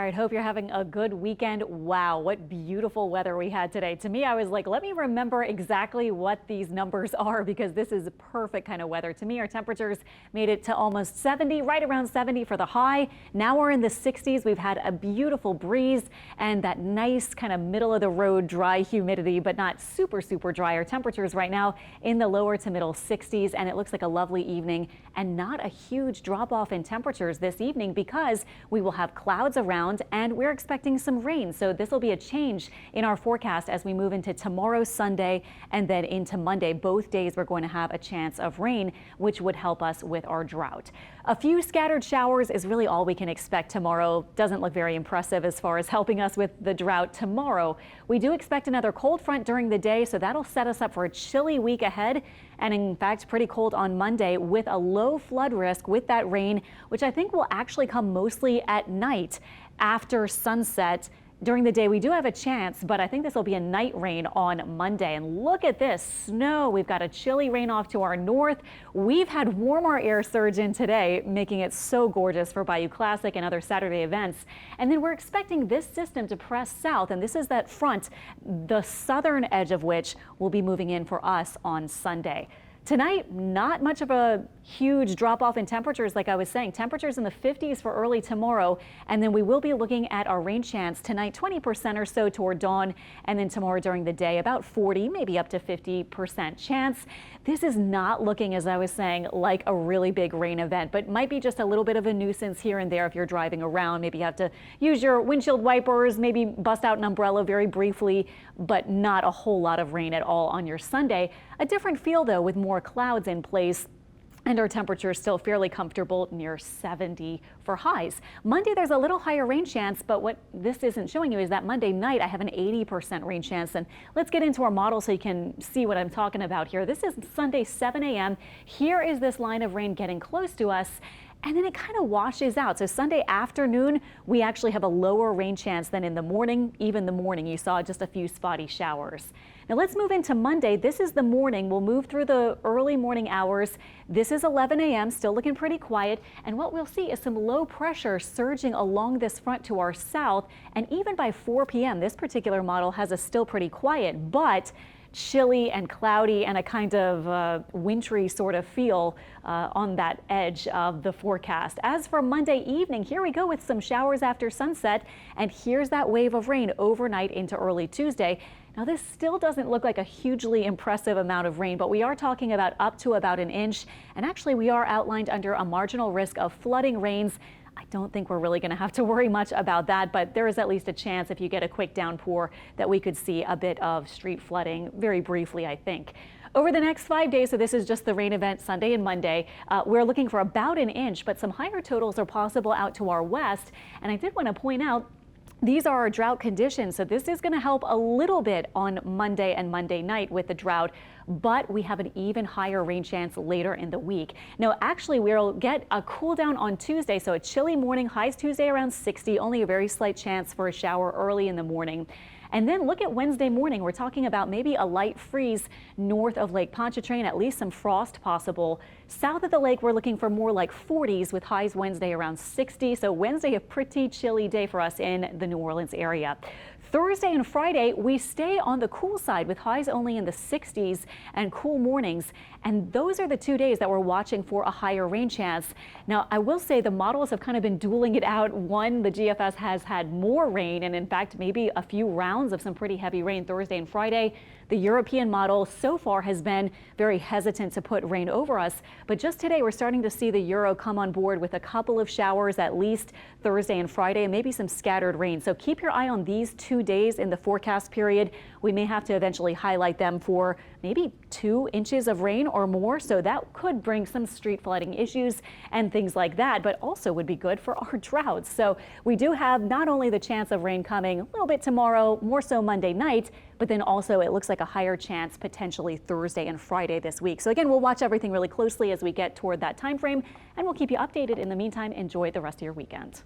right, hope you're having a good weekend. Wow, what beautiful weather we had today. To me, I was like, let me remember exactly what these numbers are because this is perfect kind of weather. To me, our temperatures made it to almost 70, right around 70 for the high. Now we're in the 60s. We've had a beautiful breeze and that nice kind of middle of the road dry humidity, but not super dry. Our temperatures right now in the lower to middle 60s, and it looks like a lovely evening and not a huge drop off in temperatures this evening because we will have clouds around and we're expecting some rain. So this will be a change in our forecast as we move into tomorrow, Sunday, and then into Monday. Both days we're going to have a chance of rain, which would help us with our drought. A few scattered showers is really all we can expect tomorrow. Doesn't look very impressive as far as helping us with the drought tomorrow. We do expect another cold front during the day, so that'll set us up for a chilly week ahead. And in fact, pretty cold on Monday with a low flood risk with that rain, which I think will actually come mostly at night after sunset. During the day, we do have a chance, but I think this will be a night rain on Monday. And look at this snow. We've got a chilly rain off to our north. We've had warmer air surge in today, making it so gorgeous for Bayou Classic and other Saturday events. And then we're expecting this system to press south, and this is that front, the southern edge of which will be moving in for us on Sunday. Tonight, not much of a huge drop off in temperatures. Like I was saying, temperatures in the 50s for early tomorrow. And then we will be looking at our rain chance tonight, 20% or so toward dawn. And then tomorrow during the day, about 40, maybe up to 50% chance. This is not looking, as I was saying, like a really big rain event, but might be just a little bit of a nuisance here and there if you're driving around. Maybe you have to use your windshield wipers, maybe bust out an umbrella very briefly, but not a whole lot of rain at all on your Sunday. A different feel, though, with more clouds in place. And our temperature is still fairly comfortable, near 70 for highs. Monday, there's a little higher rain chance, but what this isn't showing you is that Monday night, I have an 80% rain chance. And let's get into our model so you can see what I'm talking about here. This is Sunday, 7 a.m. Here is this line of rain getting close to us. And then it kind of washes out. So Sunday afternoon, we actually have a lower rain chance than in the morning. Even the morning, you saw just a few spotty showers. Now let's move into Monday. This is the morning. We'll move through the early morning hours. This is 11 a.m., still looking pretty quiet. And what we'll see is some low pressure surging along this front to our south. And even by 4 p.m., this particular model has us still pretty quiet, but chilly and cloudy and a kind of wintry sort of feel on that edge of the forecast. As for Monday evening, here we go with some showers after sunset, and here's that wave of rain overnight into early Tuesday. Now this still doesn't look like a hugely impressive amount of rain, but we are talking about up to about an inch, and actually we are outlined under a marginal risk of flooding rains. I don't think we're really going to have to worry much about that, but there is at least a chance if you get a quick downpour that we could see a bit of street flooding very briefly, I think. Over the next 5 days, so this is just the rain event Sunday and Monday, we're looking for about an inch, but some higher totals are possible out to our west. And I did want to point out, these are our drought conditions, so this is going to help a little bit on Monday and Monday night with the drought, but we have an even higher rain chance later in the week. Now, actually, we'll get a cool down on Tuesday, so a chilly morning, highs Tuesday around 60, only a very slight chance for a shower early in the morning. And then look at Wednesday morning. We're talking about maybe a light freeze north of Lake Pontchartrain, at least some frost possible. South of the lake, we're looking for more like 40s with highs Wednesday around 60. So Wednesday, a pretty chilly day for us in the New Orleans area. Thursday and Friday, we stay on the cool side with highs only in the 60s and cool mornings. And those are the 2 days that we're watching for a higher rain chance. Now, I will say the models have kind of been dueling it out. One, the GFS has had more rain, and in fact, maybe a few rounds of some pretty heavy rain Thursday and Friday. The European model so far has been very hesitant to put rain over us, but just today we're starting to see the Euro come on board with a couple of showers at least Thursday and Friday, and maybe some scattered rain. So keep your eye on these 2 days in the forecast period. We may have to eventually highlight them for maybe 2 inches of rain or more, so that could bring some street flooding issues and things like that, but also would be good for our droughts. So we do have not only the chance of rain coming a little bit tomorrow, more so Monday night, but then also it looks like a higher chance potentially Thursday and Friday this week. So again, we'll watch everything really closely as we get toward that time frame, and we'll keep you updated. In the meantime, enjoy the rest of your weekend.